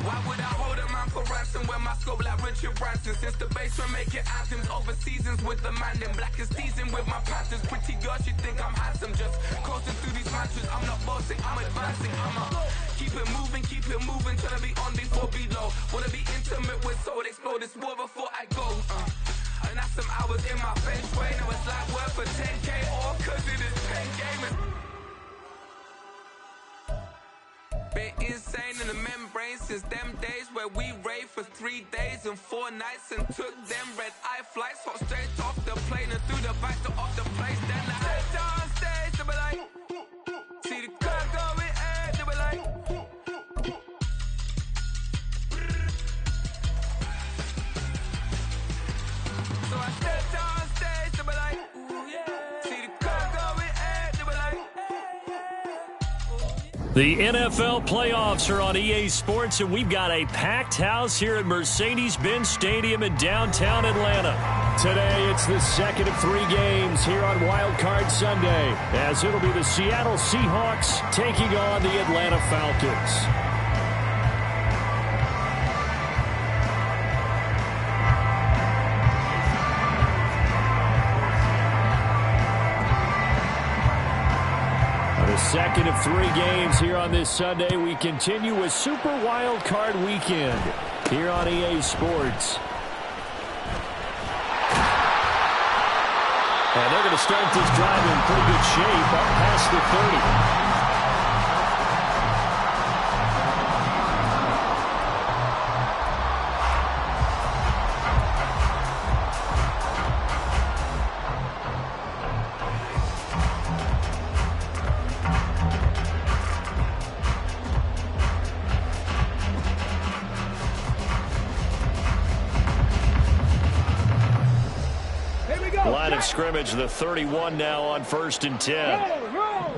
Why would I hold a man for ransom when my scope like Richard Branson? Since the basement making anthems over seasons with the man, then black is seasoned with my Panthers. Pretty girls, you think I'm handsome, just coasting through these mantras. I'm not bossing, I'm advancing. Keep it moving, trying to be on before below. Wanna be intimate with soul, explore this war before I go. And that's some hours in my feng shui. Now it's like work for 10K, all cause it is pen gaming. Been insane in the membrane since them days where we raved for 3 days and 4 nights and took them red-eye flights, hot straight off the plane and through the back door of the place. Then I stepped on stage, they were like, see the crowd going air, they were like, so I stepped on stage, they were like, ooh yeah, see the crowd going air, they were like. The NFL playoffs are on EA Sports, and we've got a packed house here at Mercedes-Benz Stadium in downtown Atlanta. Today, it's the second of 3 games here on Wildcard Sunday, as it'll be the Seattle Seahawks taking on the Atlanta Falcons. Second of 3 games here on this Sunday. We continue with Super Wild Card Weekend here on EA Sports. And they're going to start this drive in pretty good shape up past the 30. Line of scrimmage, the 31 now on 1st and 10. Roll.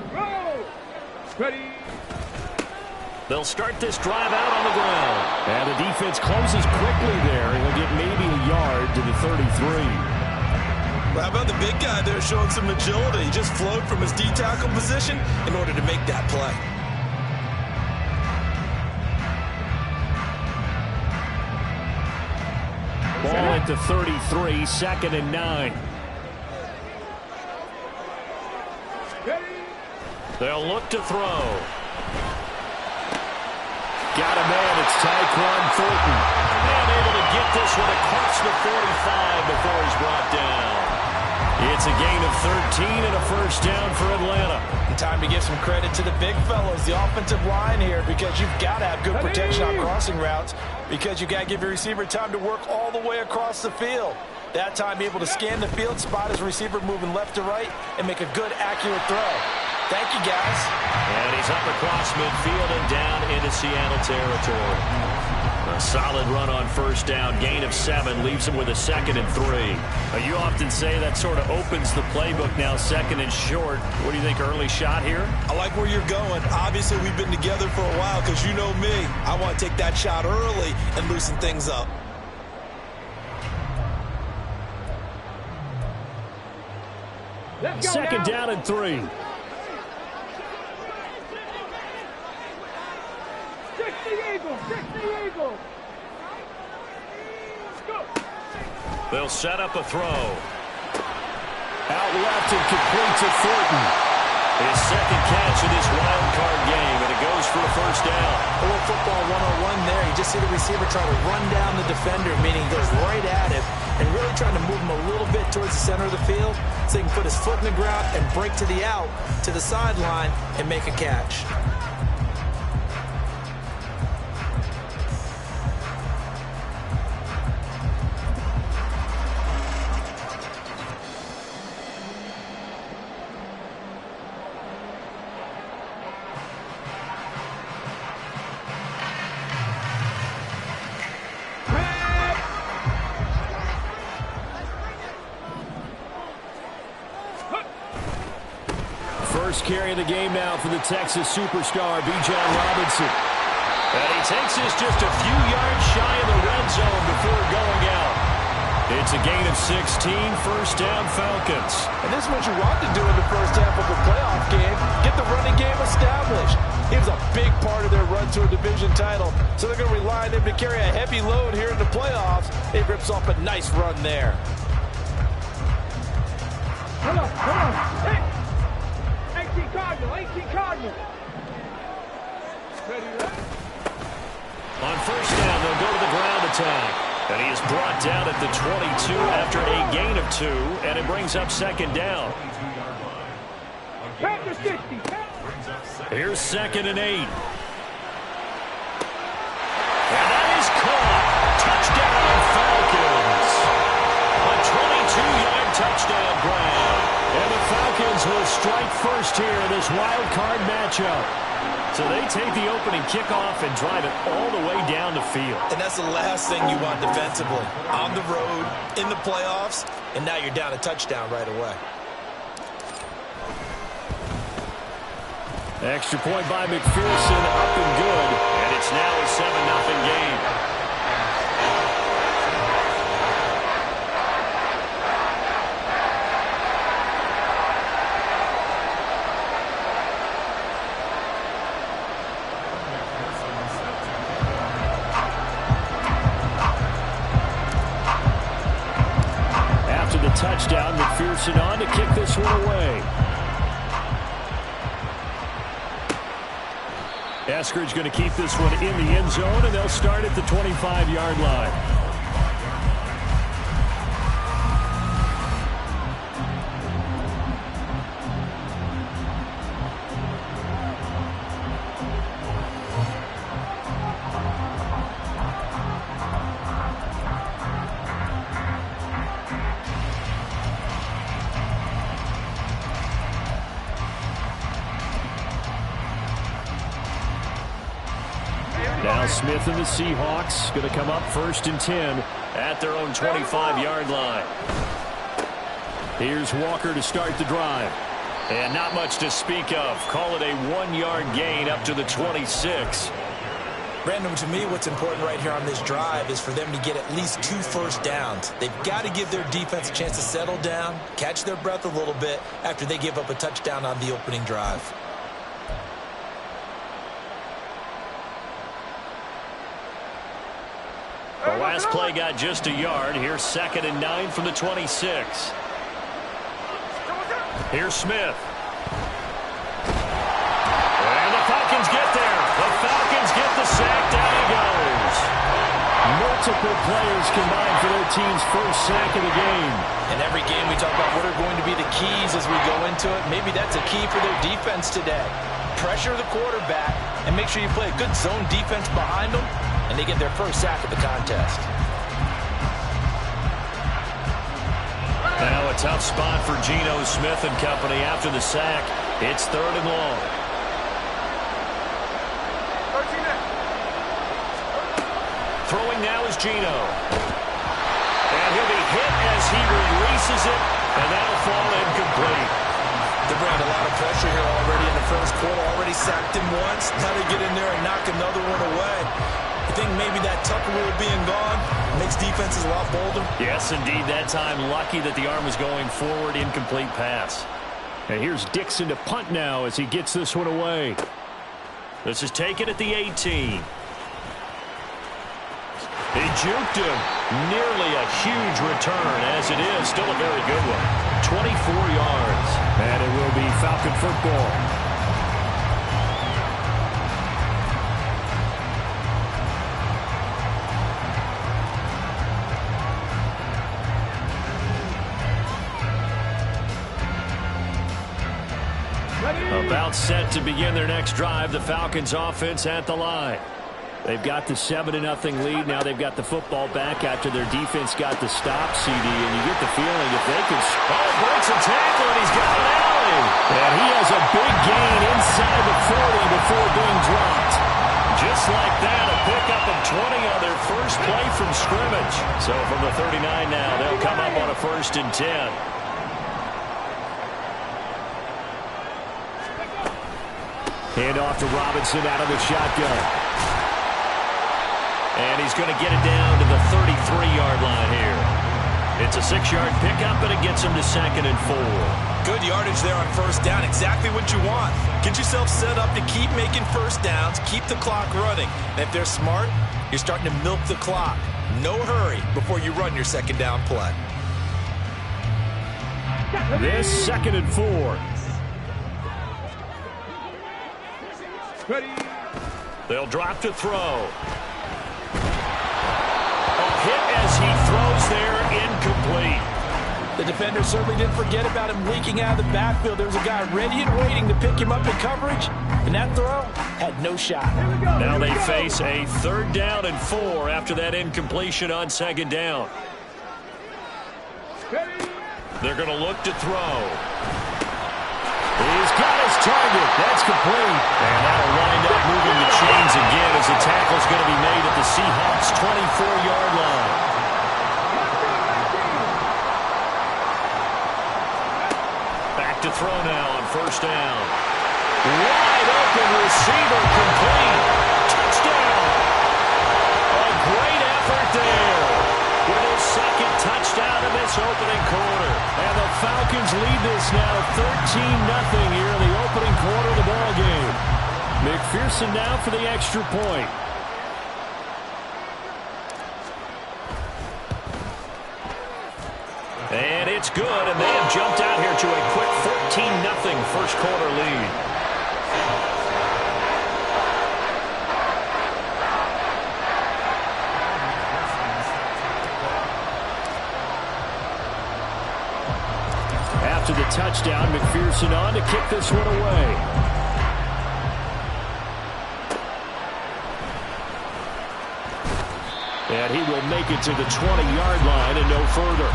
Ready. They'll start this drive out on the ground. And the defense closes quickly there. He'll get maybe a yard to the 33. Well, how about the big guy there showing some agility? He just flowed from his D-tackle position in order to make that play. Ball at the 33, 2nd and 9. They'll look to throw. Got a man, it's Tyquan Thornton. And able to get this one across the 45 before he's brought down. It's a gain of 13 and a first down for Atlanta. And time to give some credit to the big fellows, the offensive line here, because you've got to have good protection on crossing routes, because you've got to give your receiver time to work all the way across the field. That time, be able to scan the field, spot his receiver moving left to right, and make a good, accurate throw. Thank you, guys. And he's up across midfield and down into Seattle territory. A solid run on first down. Gain of 7 leaves him with a 2nd and 3. You often say that sort of opens the playbook now, 2nd and short. What do you think, early shot here? I like where you're going. Obviously, we've been together for a while because you know me. I want to take that shot early and loosen things up. Second down and 3. They'll set up a throw. Out left and complete to Thornton. His 2nd catch in this wild card game, and it goes for a first down. A little football 101 there. You just see the receiver try to run down the defender, meaning he goes right at him and really trying to move him a little bit towards the center of the field so he can put his foot in the ground and break to the out, to the sideline, and make a catch. First carry of the game now for the Texas superstar, Bijan Robinson. And he takes this just a few yards shy of the red zone before going out. It's a gain of 16, first down Falcons. And this is what you want to do in the first half of a playoff game. Get the running game established. He was a big part of their run to a division title, so they're going to rely on him to carry a heavy load here in the playoffs. He rips off a nice run there. Come on. Hey! 18 Cardinal. Ready. On first down, they'll go to the ground attack. And he is brought down at the 22 after a gain of 2, and it brings up second down. Packers 60. Here's 2nd and 8. And that is caught. Touchdown, Falcons. A 22-yard touchdown grab. And the Falcons will strike first here in this wild card matchup. So they take the opening kickoff and drive it all the way down the field. And that's the last thing you want defensively. On the road, in the playoffs, and now you're down a touchdown right away. Extra point by McPherson, up and good. And it's now a 7-0 game. After the touchdown, McPherson on to kick this one away. Eskridge going to keep this one in the end zone, and they'll start at the 25-yard line. Now Smith and the Seahawks going to come up 1st and 10 at their own 25-yard line. Here's Walker to start the drive. And not much to speak of. Call it a 1-yard gain up to the 26. Brandon, to me, what's important right here on this drive is for them to get at least 2 first downs. They've got to give their defense a chance to settle down, catch their breath a little bit after they give up a touchdown on the opening drive. The last play got just a yard. Here's 2nd and 9 from the 26. Here's Smith. And the Falcons get there. The Falcons get the sack. Down he goes. Multiple players combined for their team's first sack of the game. In every game we talk about what are going to be the keys as we go into it. Maybe that's a key for their defense today. Pressure the quarterback and make sure you play a good zone defense behind them, and they get their first sack of the contest. Now a tough spot for Geno Smith and company after the sack. It's 3rd and long. Throwing now is Geno. And he'll be hit as he releases it, and that'll fall incomplete. They bring a lot of pressure here already in the first quarter. Already sacked him once. Now they get in there and knock another one away. I think maybe that Tucker rule being gone makes defenses a lot bolder. Yes, indeed. That time, lucky that the arm was going forward. Incomplete pass. And here's Dixon to punt now as he gets this one away. This is taken at the 18. He juked him. Nearly a huge return, as it is. Still a very good one. 24 yards. And it will be Falcon football. About set to begin their next drive. The Falcons offense at the line. They've got the 7-0 lead. Now they've got the football back after their defense got the stop, CD. And you get the feeling if they can... Oh, breaks a tackle, and he's got an alley. And he has a big gain inside the 40 before being dropped. Just like that, a pickup of 20 on their first play from scrimmage. So from the 39 now, they'll come up on a 1st and 10. Hand off to Robinson out of the shotgun. And he's going to get it down to the 33-yard line here. It's a 6-yard pickup, and it gets him to 2nd and 4. Good yardage there on first down. Exactly what you want. Get yourself set up to keep making first downs, keep the clock running. And if they're smart, you're starting to milk the clock. No hurry before you run your second down play. This 2nd and 4. Ready. They'll drop to throw. A hit as he throws there, incomplete. The defender certainly didn't forget about him leaking out of the backfield. There was a guy ready and waiting to pick him up in coverage, and that throw had no shot. Now they face a 3rd down and 4 after that incompletion on 2nd down. They're going to look to throw. He's got his target. That's complete. And that'll wind up moving the chains again as the tackle's going to be made at the Seahawks' 24-yard line. Back to throw now on 1st down. Wide open receiver, complete. Touchdown. A great effort there with his 2nd touchdown in this opening quarter. And the Falcons lead this now 13-0 here in the opening quarter of the ball game. McPherson now for the extra point. And it's good, and they have jumped out here to a quick 14-0 first quarter lead. After the touchdown, McPherson on to kick this one away. And he will make it to the 20-yard line and no further.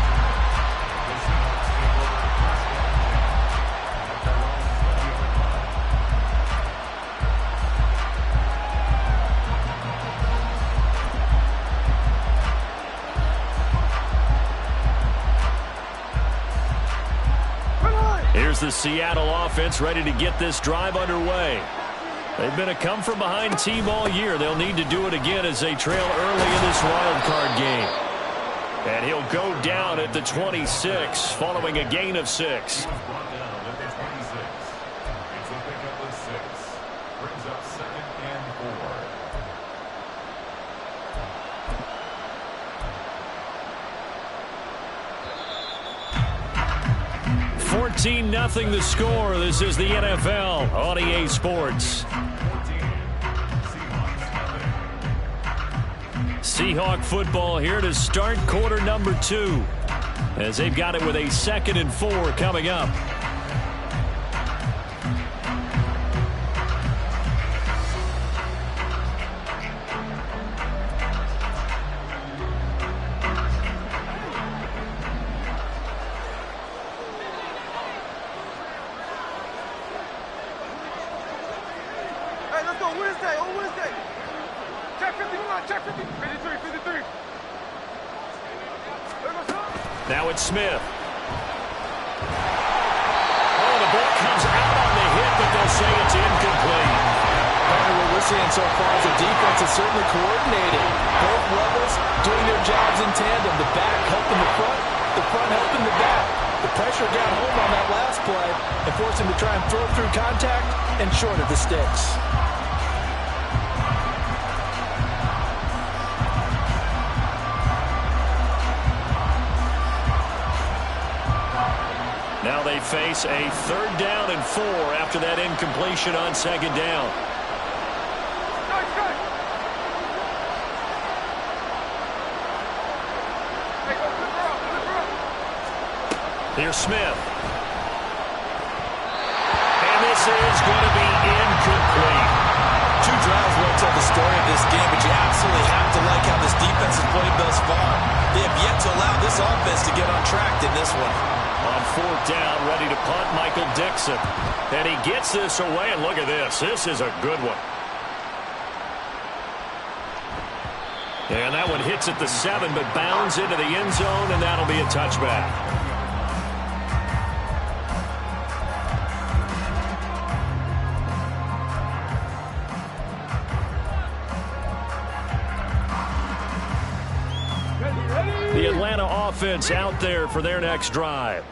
Here's the Seattle offense ready to get this drive underway. They've been a come-from-behind team all year. They'll need to do it again as they trail early in this wild card game. And he'll go down at the 26 following a gain of 6. 14-0 the score. This is the NFL on EA Sports. Seahawk football here to start quarter number 2 as they've got it with a 2nd and 4 coming up. Now it's Smith. Oh, the ball comes out on the hit, but they'll say it's incomplete. What we're seeing so far is the defense is certainly coordinated. Both levels doing their jobs in tandem. The back helping the front helping the back. The pressure got home on that last play and forced him to try and throw through contact and short of the sticks. Now they face a 3rd down and 4 after that incompletion on 2nd down. Here's Smith. And this is going to be incomplete. 2 drives won't tell the story of this game, but you absolutely have to like how this defense has played thus far. They have yet to allow this offense to get on track in this one. On 4th down, ready to punt, Michael Dixon. And he gets this away, and look at this. This is a good one. And that one hits at the 7, but bounds into the end zone, and that'll be a touchback. The Atlanta offense out there for their next drive.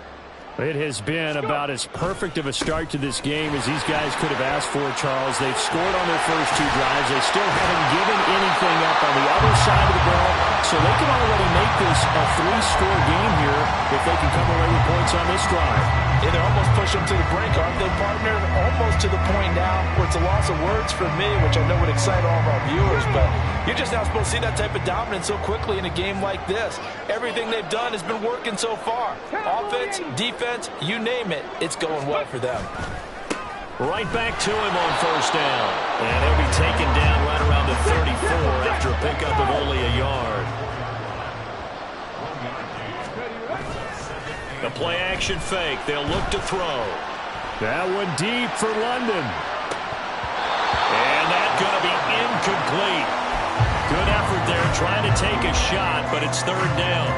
It has been about as perfect of a start to this game as these guys could have asked for, Charles. They've scored on their first 2 drives. They still haven't given anything up on the other side of the ball, so they can already make this a 3-score game here if they can come away with points on this drive. Yeah, they're almost pushing them to the brink, aren't they, partner? Almost to the point now where it's a loss of words for me, which I know would excite all of our viewers, but you're just not supposed to see that type of dominance so quickly in a game like this. Everything they've done has been working so far. Offense, defense, you name it, it's going well for them. Right back to him on first down. And he'll be taken down right around the 34 after a pickup of only a yard. The play-action fake. They'll look to throw. That one deep for London. And that's going to be incomplete. Good effort there trying to take a shot, but it's 3rd down.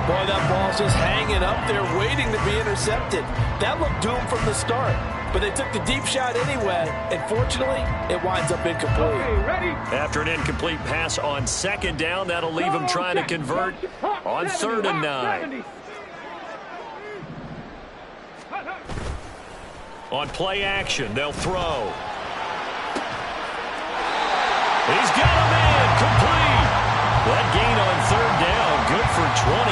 Boy, that ball's just hanging up there waiting to be intercepted. That looked doomed from the start, but they took the deep shot anyway, and fortunately, it winds up incomplete. After an incomplete pass on 2nd down, that'll leave them trying to convert on 3rd and 9. On play action, they'll throw. He's got a man, complete. That gain on 3rd down, good for 28.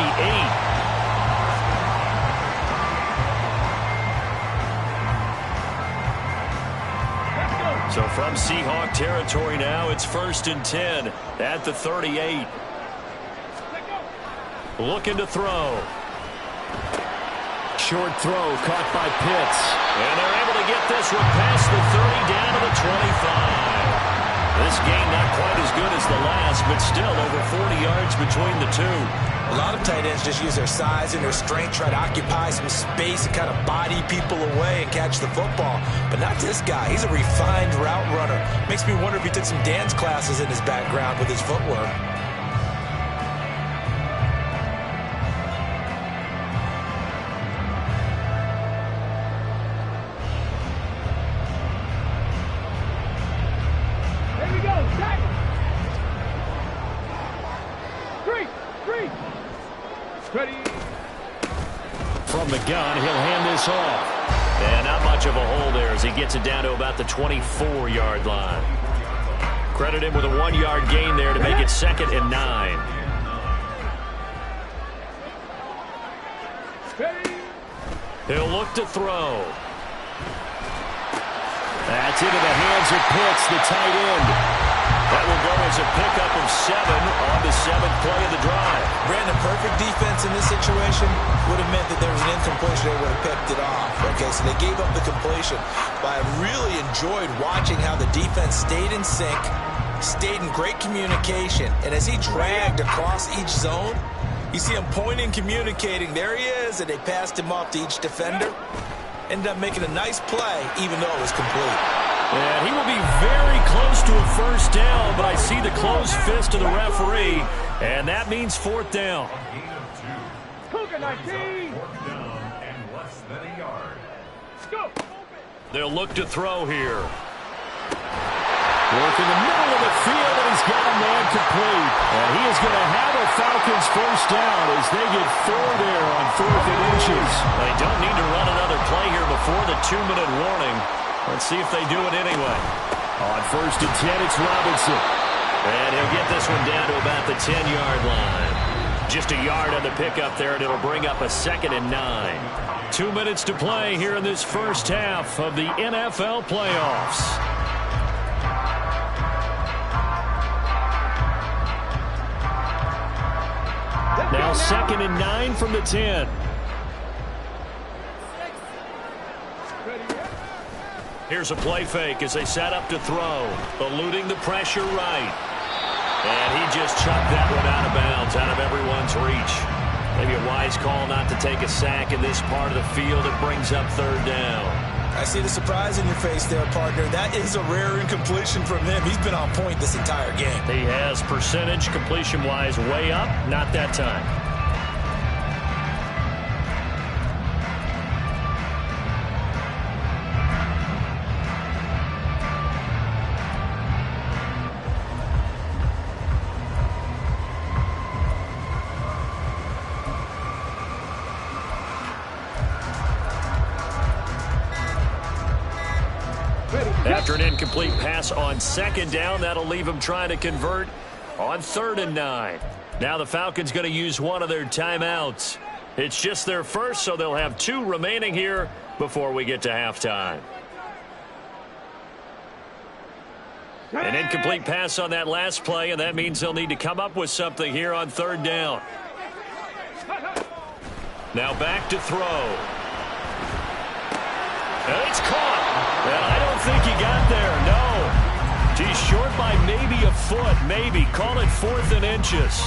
So from Seahawk territory now, it's 1st and 10 at the 38. Looking to throw. Short throw caught by Pitts. And they're able to get this one past the 30 down to the 25. This game not quite as good as the last, but still over 40 yards between the two. A lot of tight ends just use their size and their strength, try to occupy some space and kind of body people away and catch the football. But not this guy. He's a refined route runner. Makes me wonder if he took some dance classes in his background with his footwork. From the gun, he'll hand this off. And not much of a hole there as he gets it down to about the 24-yard line. Credit him with a 1-yard gain there to make it 2nd and 9. He'll look to throw. That's into the hands of Pitts, the tight end. That will go as a pickup of 7 on the 7th play of the drive. Brandon, perfect defense in this situation would have meant that there was an incompletion. They would have picked it off. Okay, so they gave up the completion. But I really enjoyed watching how the defense stayed in sync, stayed in great communication. And as he dragged across each zone, you see him pointing, communicating. There he is, and they passed him off to each defender. Ended up making a nice play, even though it was complete. And he will be very close to a 1st down, but I see the closed fist of the referee, and that means 4th down. They'll look to throw here. Work in the middle of the field, and he's got a man complete. And he is going to have a Falcons 1st down as they get 4 there on 4th and inches. They don't need to run another play here before the 2-minute warning. Let's see if they do it anyway. On 1st and 10, it's Robinson. And he'll get this one down to about the 10-yard line. Just a yard on the pickup there, and it'll bring up a 2nd and 9. 2 minutes to play here in this first half of the NFL playoffs. Now 2nd and 9 from the 10. Here's a play fake as they set up to throw. Eluding the pressure right. And he just chucked that one out of bounds, out of everyone's reach. Maybe a wise call not to take a sack in this part of the field. It brings up 3rd down. I see the surprise in your face there, partner. That is a rare incompletion from him. He's been on point this entire game. He has percentage completion-wise way up. Not that time. After an incomplete pass on second down, that'll leave them trying to convert on 3rd and 9. Now the Falcons going to use one of their timeouts. It's just their first, so they'll have 2 remaining here before we get to halftime. An incomplete pass on that last play, and that means they'll need to come up with something here on 3rd down. Now back to throw. And it's caught. And I don't think he got there, no. He's short by maybe a foot, maybe. Call it 4th and inches.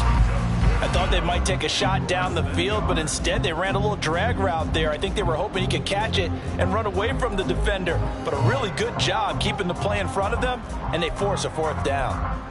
I thought they might take a shot down the field, but instead they ran a little drag route there. I think they were hoping he could catch it and run away from the defender. But a really good job keeping the play in front of them, and they force a 4th down.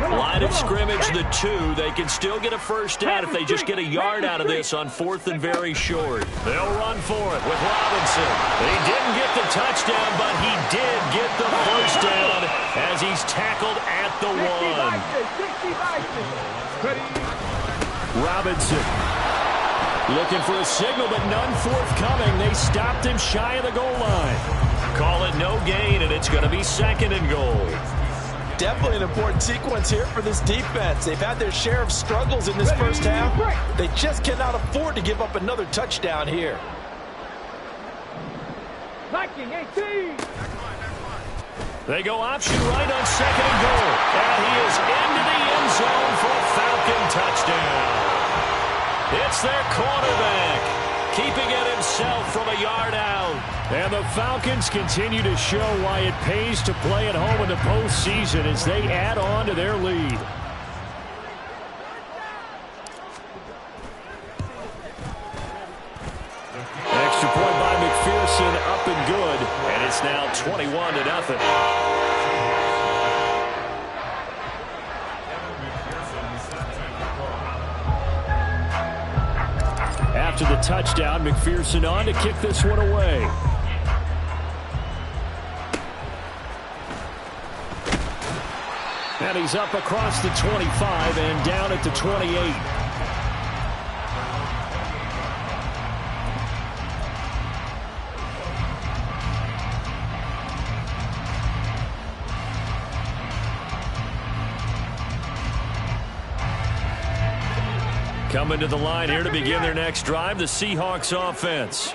Line of scrimmage, the 2. They can still get a first down if they just get a yard out of this on 4th and very short. They'll run for it with Robinson. He didn't get the touchdown, but he did get the first down as he's tackled at the 1. Robinson looking for a signal, but none forthcoming. They stopped him shy of the goal line. Call it no gain, and it's going to be 2nd and goal. Definitely an important sequence here for this defense. They've had their share of struggles in this first half. They just cannot afford to give up another touchdown here. They go option right on 2nd and goal. And he is into the end zone for a Falcon touchdown. It's their quarterback, keeping it himself from a yard out. And the Falcons continue to show why it pays to play at home in the postseason as they add on to their lead. Extra point by McPherson, up and good. And it's now 21-0. After the touchdown, McPherson on to kick this one away. And he's up across the 25 and down at the 28. Coming to the line here to begin their next drive, the Seahawks offense.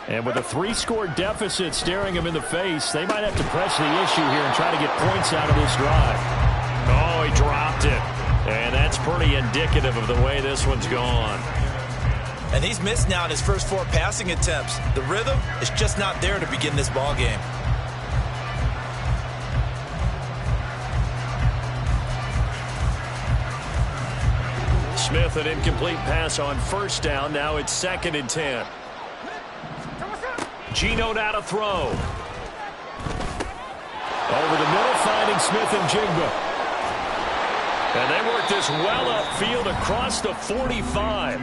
And with a 3-score deficit staring them in the face, they might have to press the issue here and try to get points out of this drive. Oh, he dropped it. And that's pretty indicative of the way this one's gone. And he's missed now in his first 4 passing attempts. The rhythm is just not there to begin this ball game. Smith, an incomplete pass on 1st down. Now it's 2nd and 10. Geno now to throw. Over the middle, finding Smith and Jigba. And they work this well upfield across the 45.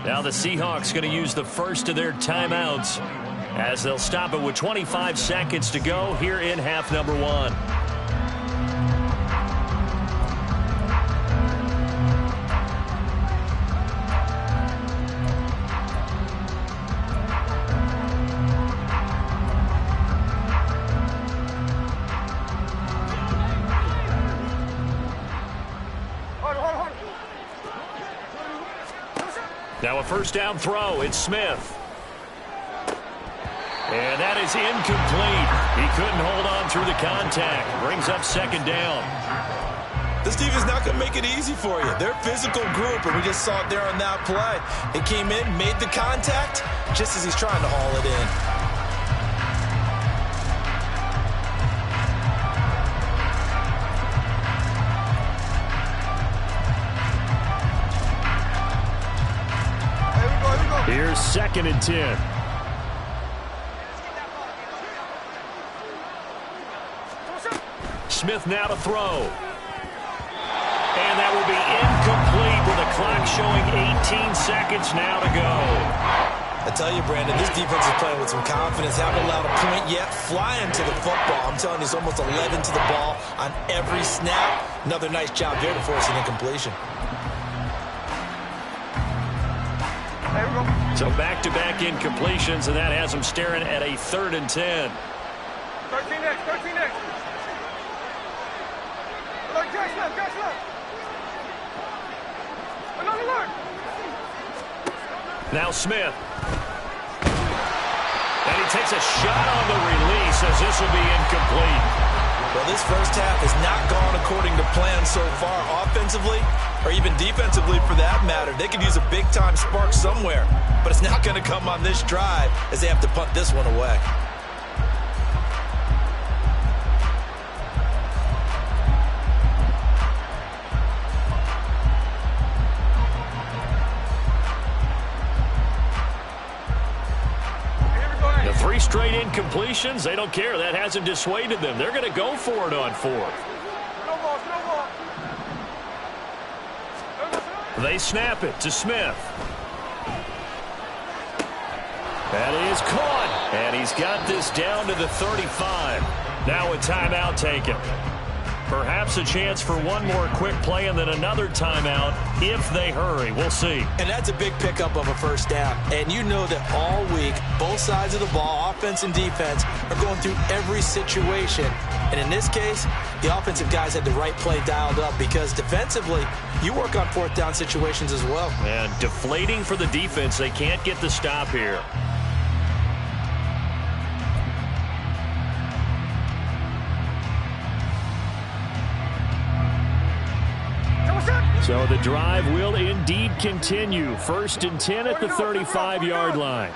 Now the Seahawks going to use the first of their timeouts as they'll stop it with 25 seconds to go here in half number 1. Now a first down throw. It's Smith. And that is incomplete. He couldn't hold on through the contact. Brings up 2nd down. This defense is not going to make it easy for you. They're a physical group, and we just saw it there on that play. He came in, made the contact, just as he's trying to haul it in. Here's 2nd and 10. Smith now to throw. And that will be incomplete with the clock showing 18 seconds now to go. I tell you, Brandon, this defense is playing with some confidence. Haven't allowed a point yet. Flying to the football. I'm telling you, it's almost 11 to the ball on every snap. Another nice job there to force an incompletion. So back-to-back incompletions, and that has them staring at a 3rd and 10. 13 next, 13 next. Alert, catch left. Alert. Now Smith. And he takes a shot on the release as this will be incomplete. Well, this first half has not gone according to plan so far, offensively or even defensively for that matter. They could use a big-time spark somewhere, but it's not going to come on this drive as they have to punt this one away. The 3 straight incompletions, they don't care. That hasn't dissuaded them. They're going to go for it on 4th. They snap it to Smith. That is caught. And he's got this down to the 35. Now a timeout taken. Perhaps a chance for one more quick play and then another timeout if they hurry. We'll see. And that's a big pickup of a first down. And you know that all week, both sides of the ball, offense and defense, are going through every situation. And in this case, the offensive guys had the right play dialed up because defensively, you work on 4th down situations as well. And deflating for the defense. They can't get the stop here. So the drive will indeed continue. 1st and 10 at the 35-yard line.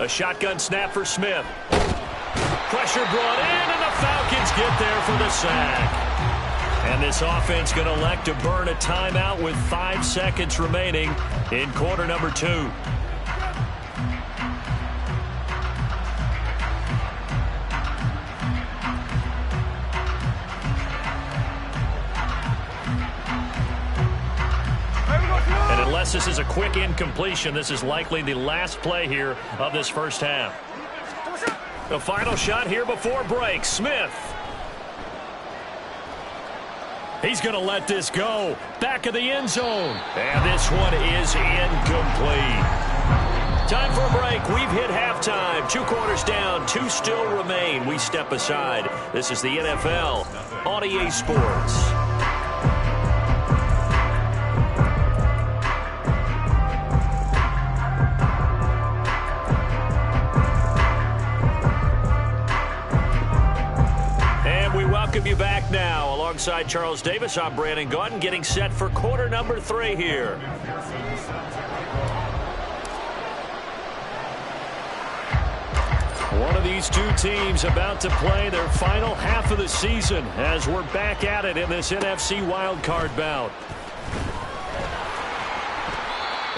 A shotgun snap for Smith. Pressure brought in, and the Falcons get there for the sack. And this offense going to elect to burn a timeout with 5 seconds remaining in quarter number 2. Unless this is a quick incompletion, this is likely the last play here of this first half. The final shot here before break. Smith. He's going to let this go. Back of the end zone. And this one is incomplete. Time for a break. We've hit halftime. 2 quarters down. 2 still remain. We step aside. This is the NFL on EA Sports. Welcome you back now. Alongside Charles Davis, I'm Brandon Gaudin, getting set for quarter number 3 here. One of these 2 teams about to play their final half of the season as we're back at it in this NFC Wildcard bout.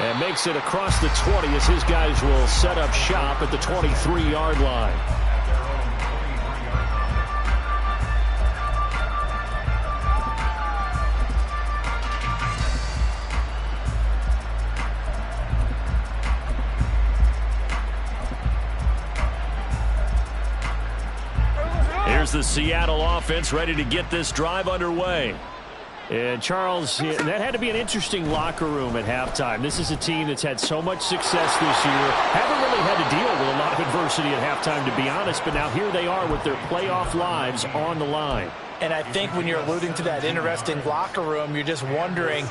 And makes it across the 20 as his guys will set up shop at the 23-yard line. Here's the Seattle offense ready to get this drive underway. And Charles, that had to be an interesting locker room at halftime. This is a team that's had so much success this year. Haven't really had to deal with a lot of adversity at halftime, to be honest. But now here they are with their playoff lives on the line. And I think when you're alluding to that interesting locker room, you're just wondering,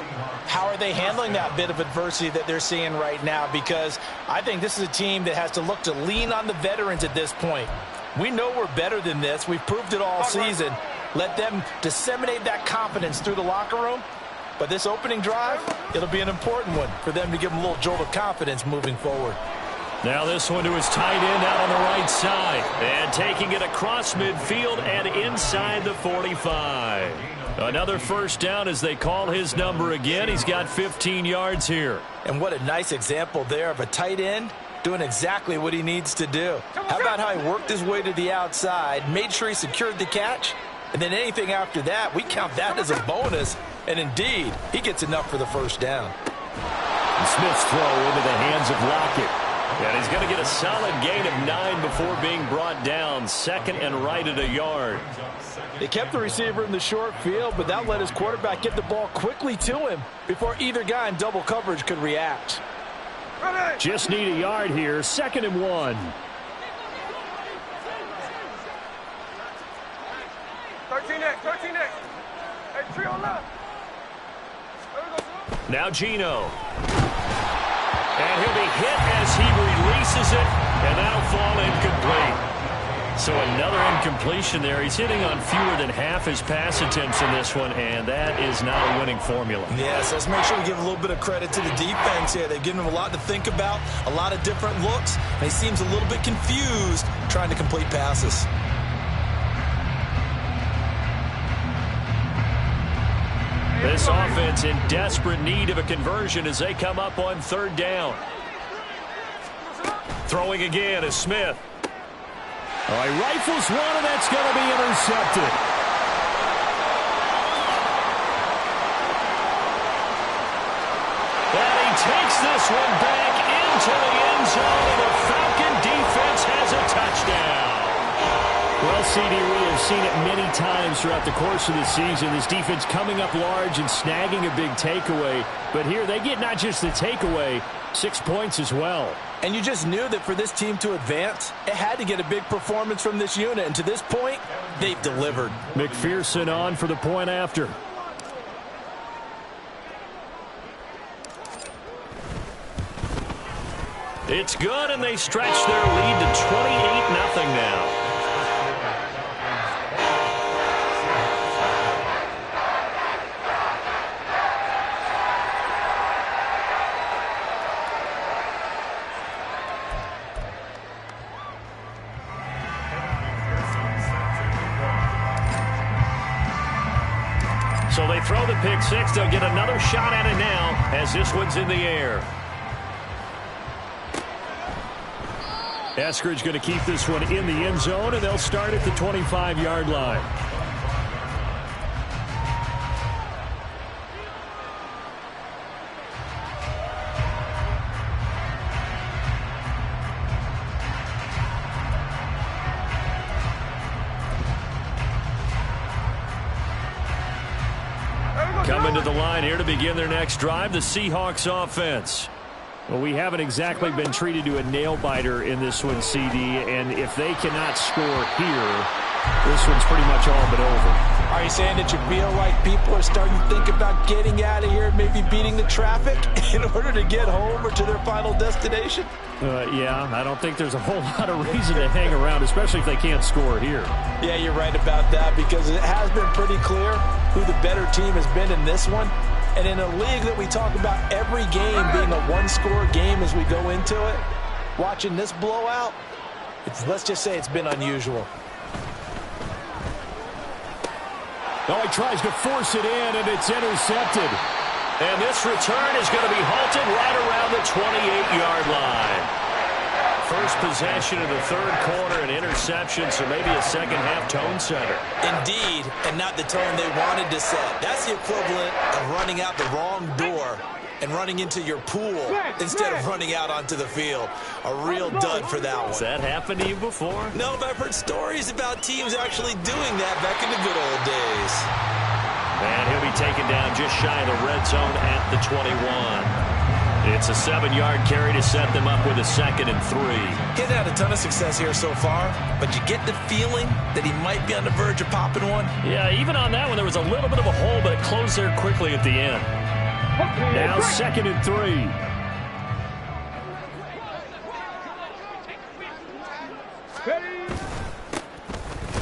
how are they handling that bit of adversity that they're seeing right now? Because I think this is a team that has to look to lean on the veterans at this point. We know we're better than this. We've proved it all season. Let them disseminate that confidence through the locker room. But this opening drive, it'll be an important one for them to give them a little jolt of confidence moving forward. Now this one to his tight end out on the right side. And taking it across midfield and inside the 45. Another first down as they call his number again. He's got 15 yards here. And what a nice example there of a tight end doing exactly what he needs to do. How about how he worked his way to the outside, made sure he secured the catch, and then anything after that, we count that as a bonus. And indeed, he gets enough for the first down. And Smith's throw into the hands of Lockett. And he's going to get a solid gain of 9 before being brought down. 2nd and right at a yard. They kept the receiver in the short field, but that let his quarterback get the ball quickly to him before either guy in double coverage could react. Just need a yard here. 2nd and 1. 13X. Hey, tree on left. Now Gino. And he'll be hit as he releases it, and that'll fall incomplete. So another incompletion there. He's hitting on fewer than half his pass attempts in this one, and that is not a winning formula. Yes, let's make sure we give a little bit of credit to the defense here. They've given him a lot to think about, a lot of different looks, and he seems a little bit confused trying to complete passes. This offense in desperate need of a conversion as they come up on 3rd down. Throwing again is Smith. All right, rifles one, and that's going to be intercepted. And he takes this one back into the end zone, and the Falcon defense has a touchdown. Well, CD, we have seen it many times throughout the course of the season. This defense coming up large and snagging a big takeaway. But here they get not just the takeaway, 6 points as well. And you just knew that for this team to advance, it had to get a big performance from this unit. And to this point, they've delivered. McPherson on for the point after. It's good, and they stretch their lead to 28-0 now. So they throw the pick six. They'll get another shot at it now as this one's in the air. Eskridge going to keep this one in the end zone, and they'll start at the 25-yard line. Coming to the line here to begin their next drive, the Seahawks offense. Well, we haven't exactly been treated to a nail-biter in this one, CD, and if they cannot score here, this one's pretty much all but over. Are you saying that you feel like people are starting to think about getting out of here, maybe beating the traffic in order to get home or to their final destination? Yeah, I don't think there's a whole lot of reason to hang around, especially if they can't score here. Yeah, you're right about that, because it has been pretty clear who the better team has been in this one. And in a league that we talk about every game being a one-score game as we go into it, watching this blowout, let's just say it's been unusual. Oh, he tries to force it in, and it's intercepted. And this return is going to be halted right around the 28-yard line. First possession of the third quarter, an interception, so maybe a second-half tone setter. Indeed, and not the tone they wanted to set. That's the equivalent of running out the wrong door and running into your pool instead of running out onto the field. A real dud for that one. Has that happened to you before? No, but I've heard stories about teams actually doing that back in the good old days. And he'll be taken down just shy of the red zone at the 21. It's a 7-yard carry to set them up with a 2nd and 3. He's had a ton of success here so far, but you get the feeling that he might be on the verge of popping one. Yeah, even on that one, there was a little bit of a hole, but it closed there quickly at the end. Now 2nd and 3.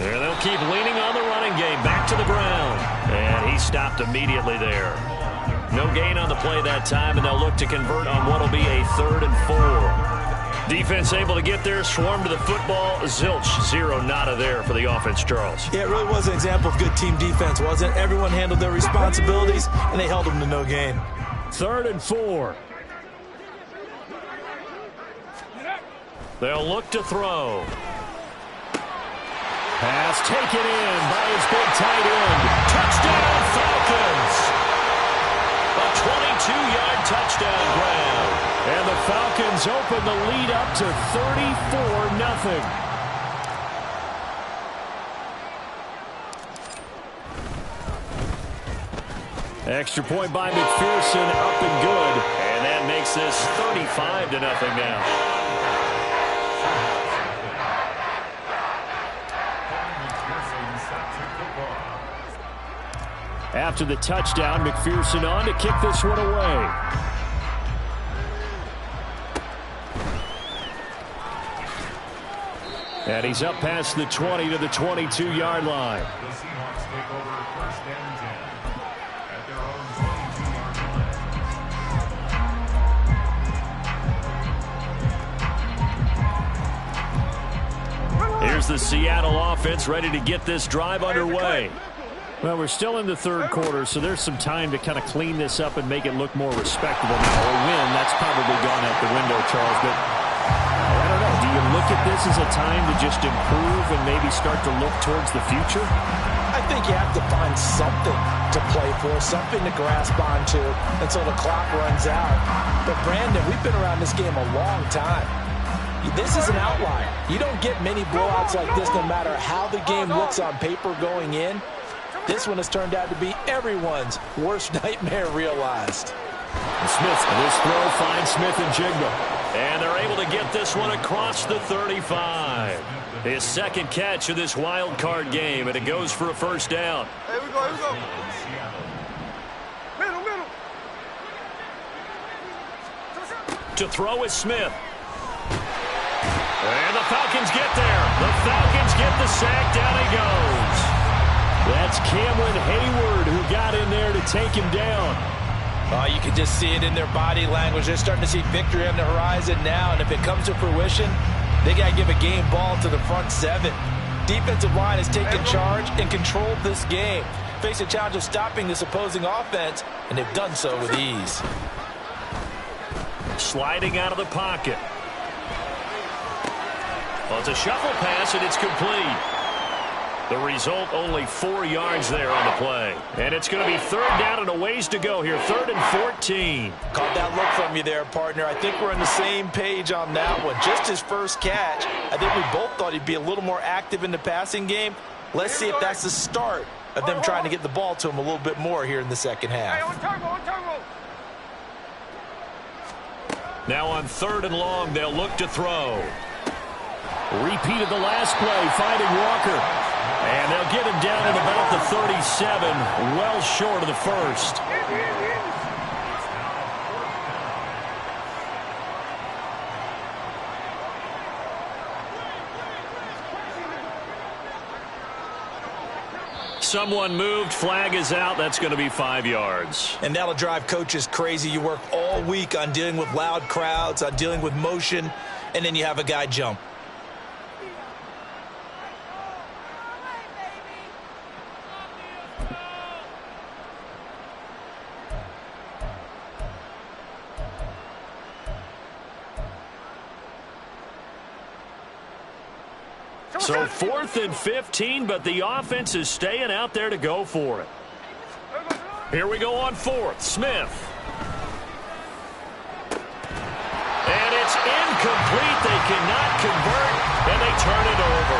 And they'll keep leaning on the running game. Back to the ground. And he stopped immediately there. No gain on the play that time, and they'll look to convert on what will be a 3rd and 4. Defense able to get there, swarm to the football. Zilch, 0 nada there for the offense, Charles. Yeah, it really was an example of good team defense, wasn't it? Everyone handled their responsibilities, and they held them to no gain. 3rd and 4. They'll look to throw. Pass taken in by his big tight end. Touchdown, Falcons! A 22-yard touchdown grab. And the Falcons open the lead up to 34-0. Extra point by McPherson, up and good. And that makes makes this 35-0 now. After the touchdown, McPherson on to kick this one away. And he's up past the 20 to the 22-yard line. The Seahawks take over first and 10 at their own 22-yard line. Here's the Seattle offense ready to get this drive underway. Well, we're still in the third quarter, so there's some time to kind of clean this up and make it look more respectable. Now, a win, that's probably gone out the window, Charles, but I don't know. Do you look at this as a time to just improve and maybe start to look towards the future? I think you have to find something to play for, something to grasp onto until the clock runs out. But, Brandon, we've been around this game a long time. This is an outlier. You don't get many blowouts like this no matter how the game looks on paper going in. This one has turned out to be everyone's worst nightmare realized. Smith, this throw finds Smith and Jigba. And they're able to get this one across the 35. His second catch of this wild card game, and it goes for a first down. Here we go, here we go. Middle. To throw is Smith. And the Falcons get there. The Falcons get the sack. Down he goes. That's Cameron Hayward who got in there to take him down. You can just see it in their body language. They're starting to see victory on the horizon now, and if it comes to fruition, they got to give a game ball to the front seven. Defensive line has taken charge and controlled this game. Face a challenge of stopping this opposing offense, and they've done so with ease. Sliding out of the pocket. Well, it's a shuffle pass, and it's complete. The result, only 4 yards there on the play. And it's going to be third down and a ways to go here. 3rd and 14. Caught that look from you there, partner. I think we're on the same page on that one. Just his first catch. I think we both thought he'd be a little more active in the passing game. Let's see if that's the start of them trying to get the ball to him a little bit more here in the second half. On turbo. Now on 3rd and long, they'll look to throw. Repeated the last play, finding Walker. And they'll get him down at about the 37, well short of the first. Someone moved, flag is out. That's going to be 5 yards. And that'll drive coaches crazy. You work all week on dealing with loud crowds, on dealing with motion, and then you have a guy jump. So 4th and 15, but the offense is staying out there to go for it. Here we go on 4th. Smith. And it's incomplete. They cannot convert, and they turn it over.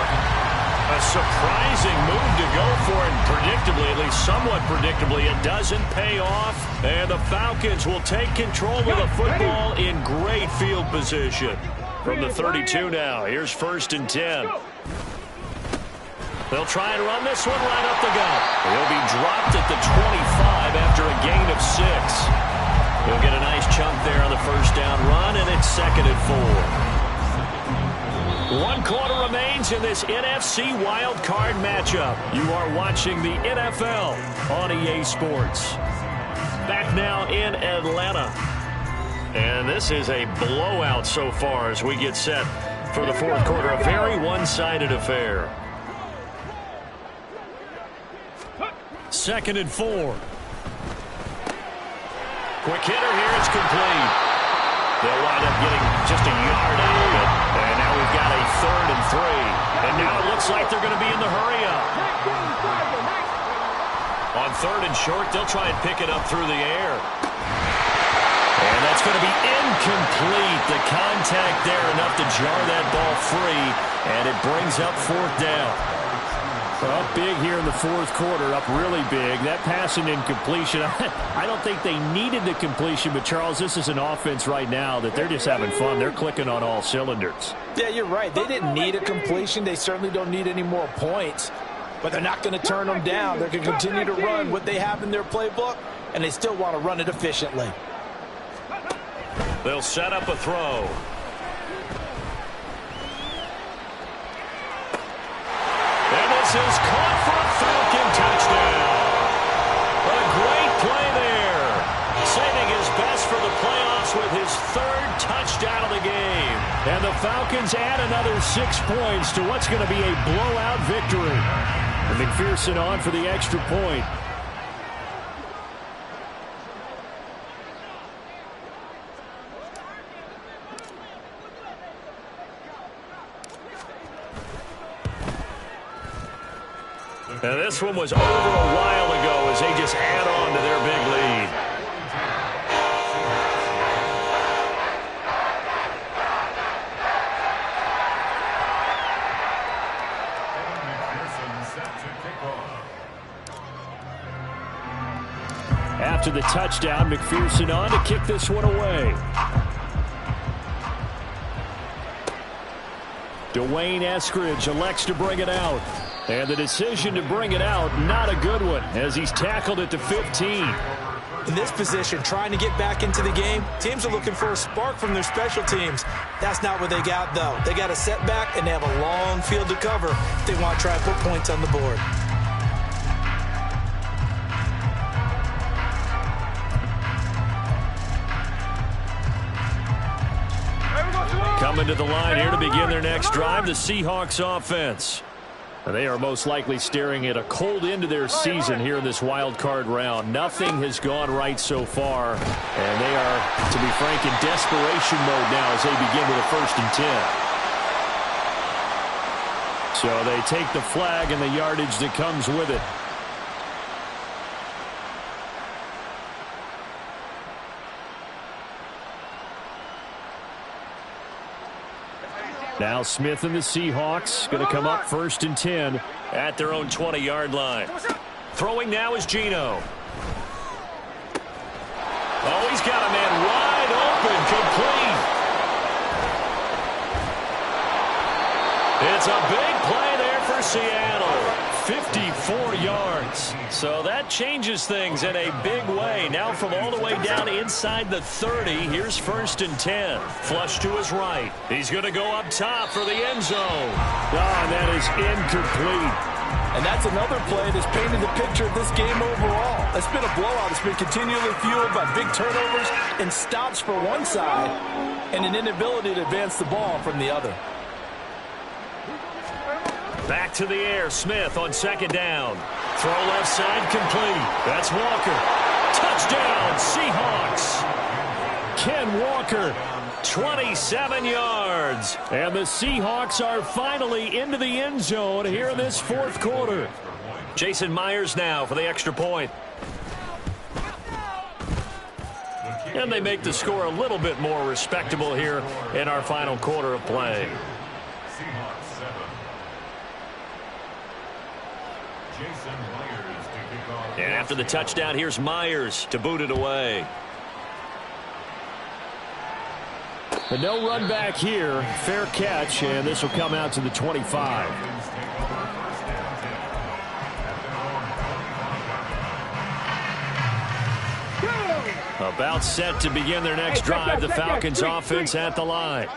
A surprising move to go for it, and predictably, at least somewhat predictably, it doesn't pay off. And the Falcons will take control of the football in great field position. From the 32 now, here's 1st and 10. They'll try and run this one right up the gut. He'll be dropped at the 25 after a gain of 6. He'll get a nice chunk there on the first down run, and it's 2nd and 4. 1 quarter remains in this NFC wildcard matchup. You are watching the NFL on EA Sports. Back now in Atlanta. And this is a blowout so far as we get set for the 4th quarter. A very one-sided affair. 2nd and 4. Quick hitter here. It's complete. They'll wind up getting just a yard out of it. And now we've got a 3rd and 3. And now it looks like they're going to be in the hurry-up. On 3rd and short, they'll try and pick it up through the air. And that's going to be incomplete. The contact there enough to jar that ball free. And it brings up 4th down. Up big here in the fourth quarter, up really big. That pass and incompletion, I don't think they needed the completion, but Charles, this is an offense right now that they're just having fun. They're clicking on all cylinders. Yeah, you're right. They didn't need a completion. They certainly don't need any more points, but they're not going to turn them down. They're going to continue to run what they have in their playbook, and they still want to run it efficiently. They'll set up a throw. And this is caught for a Falcon touchdown. A great play there. Saving his best for the playoffs with his third touchdown of the game. And the Falcons add another 6 points to what's going to be a blowout victory. And McPherson on for the extra point. And this one was over a while ago as they just add on to their big lead. After the touchdown, McPherson on to kick this one away. Dwayne Eskridge elects to bring it out. And the decision to bring it out, not a good one, as he's tackled at the 15. In this position, trying to get back into the game, teams are looking for a spark from their special teams. That's not what they got, though. They got a setback, and they have a long field to cover if they want to try and put points on the board. Coming to the line here to begin their next drive, the Seahawks offense. They are most likely staring at a cold end to their season here in this wild card round. Nothing has gone right so far, and they are, to be frank, in desperation mode now as they begin with a 1st and 10. So they take the flag and the yardage that comes with it. Now Smith and the Seahawks going to come up 1st and 10 at their own 20-yard line. Throwing now is Geno. Oh, he's got a man wide open, complete. It's a big play there for Seattle. 54 yards. So that changes things in a big way. Now from all the way down inside the 30, here's 1st and 10. Flush to his right. He's going to go up top for the end zone. Oh, and that is incomplete. And that's another play that's painted the picture of this game overall. It's been a blowout. It's been continually fueled by big turnovers and stops for one side and an inability to advance the ball from the other. Back to the air. Smith on 2nd down. Throw left side complete. That's Walker. Touchdown, Seahawks. Ken Walker, 27 yards. And the Seahawks are finally into the end zone here in this 4th quarter. Jason Myers now for the extra point. And they make the score a little bit more respectable here in our final quarter of play. And after the touchdown, here's Myers to boot it away. But no run back here. Fair catch, and this will come out to the 25. About set to begin their next drive, the Falcons offense at the line.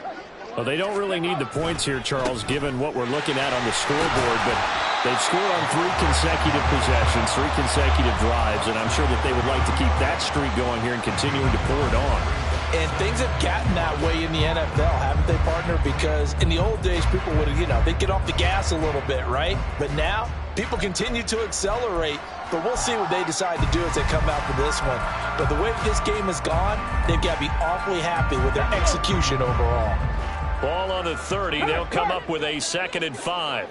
Well, they don't really need the points here, Charles, given what we're looking at on the scoreboard, but they've scored on 3 consecutive possessions, 3 consecutive drives, and I'm sure that they would like to keep that streak going here and continuing to pour it on. And things have gotten that way in the NFL, haven't they, partner? Because in the old days, people would, they'd get off the gas a little bit, right? But now, people continue to accelerate. But we'll see what they decide to do as they come out for this one. But the way this game has gone, they've got to be awfully happy with their execution overall. Ball on the 30. They'll come up with a 2nd and 5.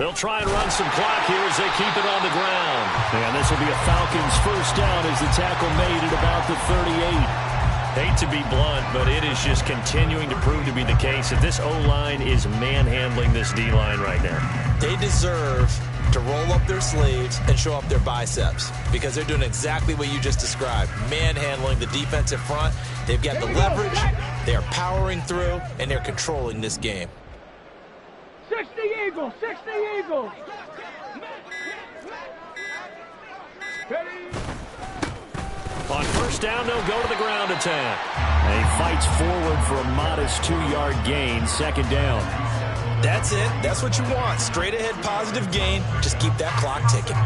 They'll try and run some clock here as they keep it on the ground. And this will be a Falcons 1st down as the tackle made at about the 38. Hate to be blunt, but it is just continuing to prove to be the case that this O-line is manhandling this D-line right now. They deserve to roll up their sleeves and show up their biceps because they're doing exactly what you just described, manhandling the defensive front. They've got the leverage, they are powering through, and they're controlling this game. 60 Eagles, 60 Eagles. On first down, they'll go to the ground attack. And he fights forward for a modest 2-yard gain, second down. That's it. That's what you want. Straight ahead positive gain. Just keep that clock ticking.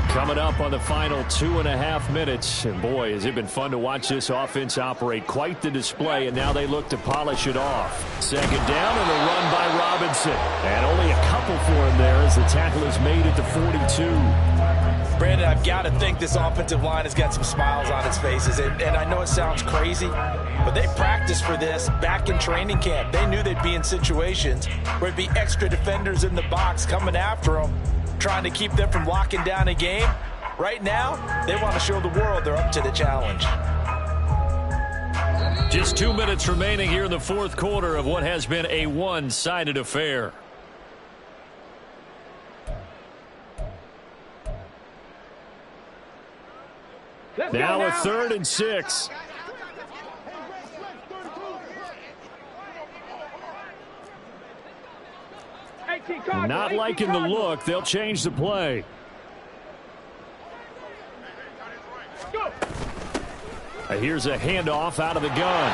Coming up on the final 2.5 minutes. And boy, has it been fun to watch this offense operate. Quite the display, and now they look to polish it off. Second down and a run by Robinson. And only a couple for him there as the tackle is made at the 42. Brandon, I've got to think this offensive line has got some smiles on its faces. And I know it sounds crazy, but they practiced for this back in training camp. They knew they'd be in situations where it'd be extra defenders in the box coming after them, trying to keep them from locking down a game. Right now, they want to show the world they're up to the challenge. Just 2 minutes remaining here in the fourth quarter of what has been a one-sided affair. Now a 3rd and 6. Not liking the look. They'll change the play. Here's a handoff out of the gun.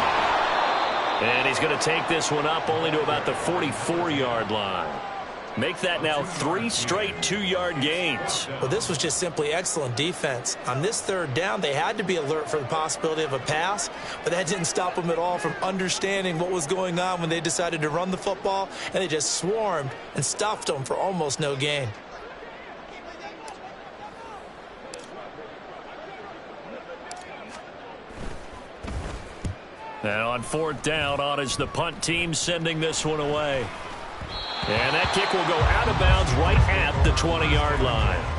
And he's going to take this one up only to about the 44-yard line. Make that now 3 straight 2-yard gains. Well, this was just simply excellent defense. On this 3rd down, they had to be alert for the possibility of a pass, but that didn't stop them at all from understanding what was going on when they decided to run the football, and they just swarmed and stuffed them for almost no gain. And on 4th down, on is the punt team sending this one away. And that kick will go out of bounds right at the 20-yard line.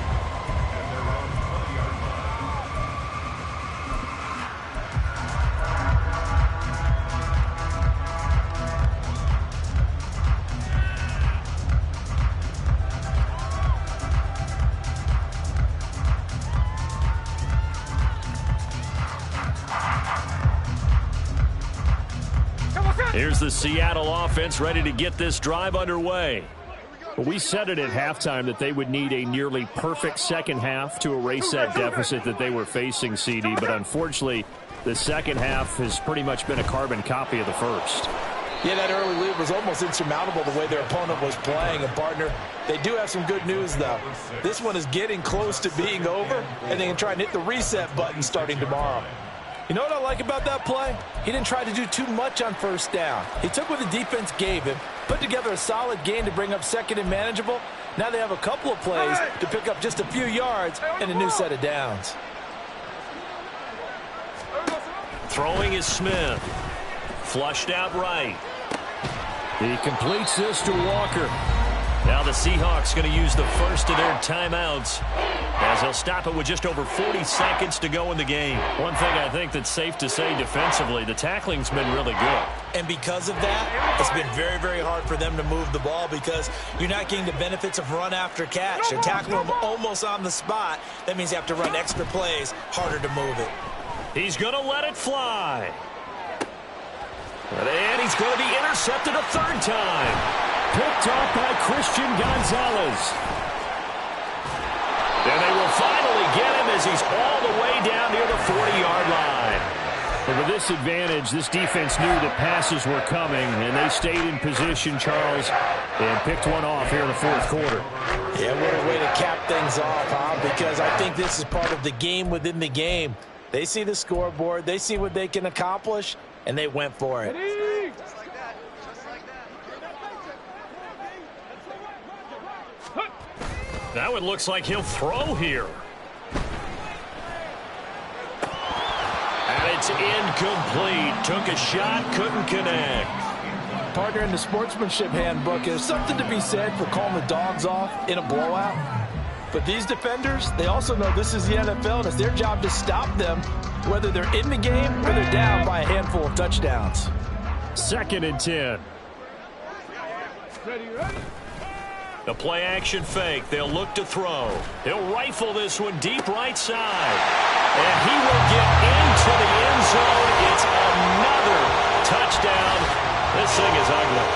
Here's the Seattle offense ready to get this drive underway. We said it at halftime that they would need a nearly perfect second half to erase that deficit that they were facing, CD. But unfortunately, the second half has pretty much been a carbon copy of the first. Yeah, that early lead was almost insurmountable the way their opponent was playing. And, partner, they do have some good news, though. This one is getting close to being over, and they can try and hit the reset button starting tomorrow. You know what I like about that play? He didn't try to do too much on first down. He took what the defense gave him, put together a solid gain to bring up second and manageable. Now they have a couple of plays to pick up just a few yards and a new set of downs. Throwing is Smith. Flushed out right. He completes this to Walker. Now the Seahawks going to use the first of their timeouts as they'll stop it with just over 40 seconds to go in the game. One thing I think that's safe to say defensively, the tackling's been really good. And because of that, it's been very, very hard for them to move the ball because you're not getting the benefits of run after catch. They're tackling them almost on the spot. That means you have to run extra plays, harder to move it. He's going to let it fly. And he's going to be intercepted a 3rd time. Picked off by Christian Gonzalez. And they will finally get him as he's all the way down near the 40-yard line. And with this advantage, this defense knew that passes were coming, and they stayed in position, Charles, and picked one off here in the fourth quarter. Yeah, what a way to cap things off, huh? Because I think this is part of the game within the game. They see the scoreboard, they see what they can accomplish, and they went for it. Now it looks like he'll throw here. And it's incomplete. Took a shot, couldn't connect. Partner, in the sportsmanship handbook, there's something to be said for calling the dogs off in a blowout. But these defenders, they also know this is the NFL, and it's their job to stop them, whether they're in the game or they're down by a handful of touchdowns. 2nd and 10. The play-action fake. They'll look to throw. He'll rifle this one deep right side. And he will get into the end zone. It's another touchdown. This thing is ugly.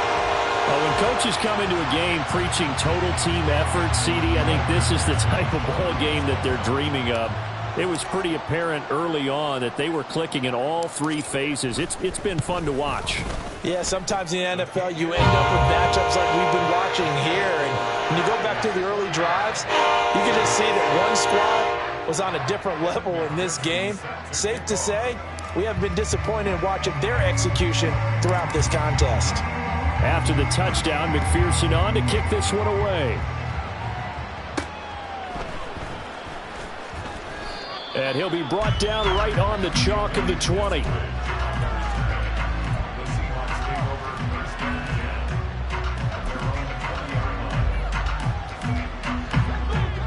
Well, when coaches come into a game preaching total team effort, CD, I think this is the type of ball game that they're dreaming of. It was pretty apparent early on that they were clicking in all 3 phases. It's been fun to watch. Yeah, sometimes in the NFL you end up with matchups like we've been watching here. And when you go back to the early drives, you can just see that one squad was on a different level in this game. Safe to say, we have been disappointed in watching their execution throughout this contest. After the touchdown, McPherson on to kick this one away. And he'll be brought down right on the chalk of the 20.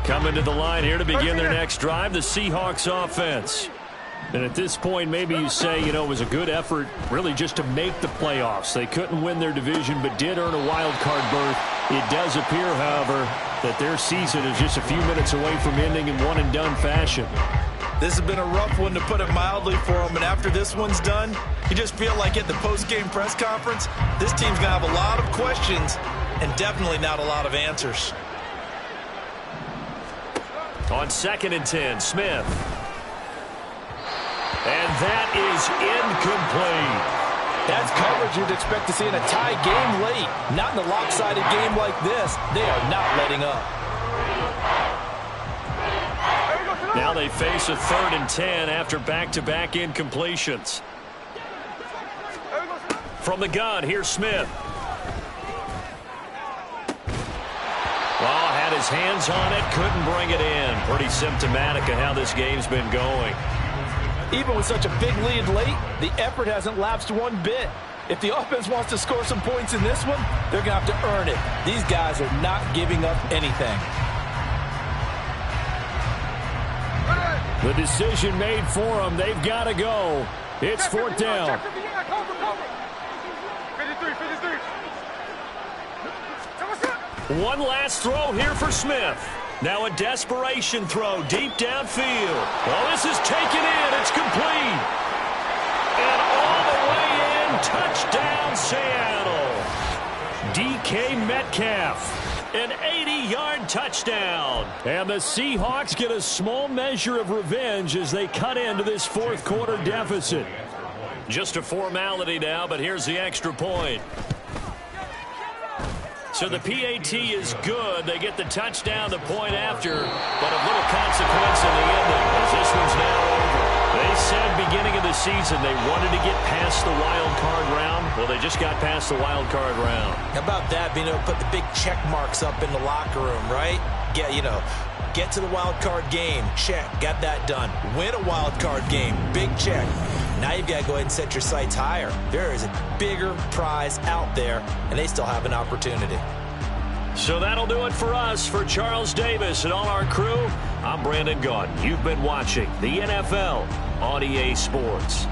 Coming to the line here to begin their next drive, the Seahawks offense. And at this point, maybe you say, you know, it was a good effort really just to make the playoffs. They couldn't win their division but did earn a wild card berth. It does appear, however, that their season is just a few minutes away from ending in one-and-done fashion. This has been a rough one, to put it mildly, for them. And after this one's done, you just feel like at the post-game press conference, this team's going to have a lot of questions and definitely not a lot of answers. On 2nd and 10, Smith. And that is incomplete. That's coverage you'd expect to see in a tie game late. Not in a lopsided game like this. They are not letting up. Now they face a 3rd and 10 after back-to-back incompletions. From the gun, here's Smith. Well, had his hands on it, couldn't bring it in. Pretty symptomatic of how this game's been going. Even with such a big lead late, the effort hasn't lapsed one bit. If the offense wants to score some points in this one, they're going to have to earn it. These guys are not giving up anything. The decision made for them. They've got to go. It's 4th down. One last throw here for Smith. Now a desperation throw deep downfield. Well, this is taken in. It's complete. And all the way in. Touchdown, Seattle. DK Metcalf. An 80-yard touchdown. And the Seahawks get a small measure of revenge as they cut into this 4th quarter deficit. Just a formality now, but here's the extra point. So the PAT is good. They get the touchdown the point after, but of little consequence in the ending as this one's now over. They said beginning of the season they wanted to get past the wild card round. Well, they just got past the wild card round. How about that, being able to put the big check marks up in the locker room, right? Get to the wild card game. Check. Got that done. Win a wild card game. Big check. Now you've got to go ahead and set your sights higher. There is a bigger prize out there, and they still have an opportunity. So that'll do it for us. For Charles Davis and all our crew, I'm Brandon Gaudin. You've been watching the NFL on EA Sports.